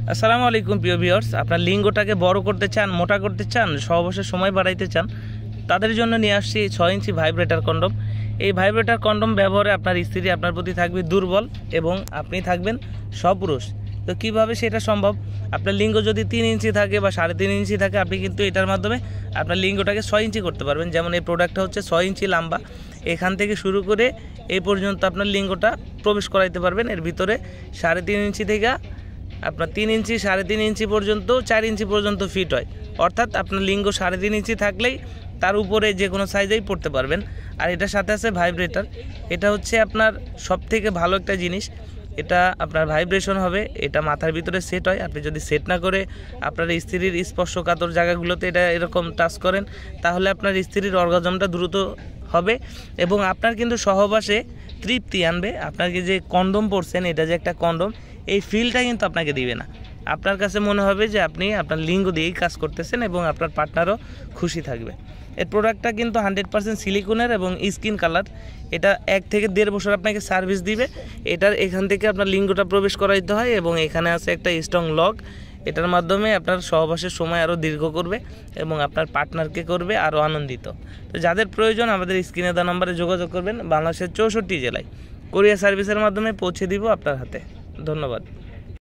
আসসালামু আলাইকুম প্রিয় ভিউয়ার্স, আপনার লিঙ্গটাকে বড় করতে চান, মোটা করতে চান, সহবাসের সময় বাড়াইতে চান, তাদের জন্য নিয়ে আসছি 6 ইঞ্চি ভাইব্রেটর কন্ডম। এই ভাইব্রেটর কন্ডম ব্যবহারে আপনার স্ত্রী আপনার প্রতি থাকবে দুর্বল এবং আপনি থাকবেন সপুরুষ। তো কিভাবে সেটা সম্ভব? আপনার লিঙ্গ যদি 3 ইঞ্চি থাকে বা 3.5 ইঞ্চি থাকে, আপনি কিন্তু এটার মাধ্যমে আপনার লিঙ্গটাকে 6 ইঞ্চি করতে পারবেন। যেমন এই প্রোডাক্টটা হচ্ছে 6 ইঞ্চি লম্বা, এখান থেকে শুরু করে এই পর্যন্ত আপনার লিঙ্গটা প্রবেশ করাইতে পারবেন। এর ভিতরে 3.5 ইঞ্চি থেকে আপনার 3 ইঞ্চি 3.5 ইঞ্চি পর্যন্ত 4 ইঞ্চি পর্যন্ত ফিট হয়। অর্থাৎ আপনার লিঙ্গ 3.5 ইঞ্চি থাকলেই তার উপরে যে কোনো সাইজেই পড়তে পারবেন। আর এটার সাথে আছে ভাইব্রেটর। এটা হচ্ছে আপনার সবথেকে ভালো একটা জিনিস। এটা আপনার ভাইব্রেশন হবে, এটা মাথার ভিতরে সেট হয়। আপনি যদি সেট না করে আপনার স্ত্রীর স্পর্শকাতর জায়গাগুলোতে এটা এরকম টাচ করেন, তাহলে আপনার স্ত্রীর অর্গাজমটা দ্রুত হবে এবং আপনার কিন্তু সহবাসে তৃপ্তি আনবে। আপনাকে যে কন্ডম পরছেন, এটা যে একটা কন্ডম, এই ফিলটা কিন্তু আপনাকে দিবে না। আপনার কাছে মনে হবে যে আপনি আপনার লিঙ্গ দিয়েই কাজ করতেছেন এবং আপনার পার্টনারও খুশি থাকবে। এর প্রোডাক্টটা কিন্তু 100% সিলিকনের এবং স্কিন কালার। এটা 1 থেকে 1.5 বছর আপনাকে সার্ভিস দিবে। এটার এখান থেকে আপনার লিঙ্গটা প্রবেশ করাইতে হয় এবং এখানে আছে একটা স্ট্রং লক। এটার মাধ্যমে আপনার সহবাসের সময় আরও দীর্ঘ করবে এবং আপনার পার্টনারকে করবে আরও আনন্দিত। তো যাদের প্রয়োজন আমাদের স্ক্রিনে দেওয়া নম্বরে যোগাযোগ করবেন। বাংলাদেশের 64 জেলায় কুরিয়ার সার্ভিসের মাধ্যমে পৌঁছে দিব আপনার হাতে। ধন্যবাদ।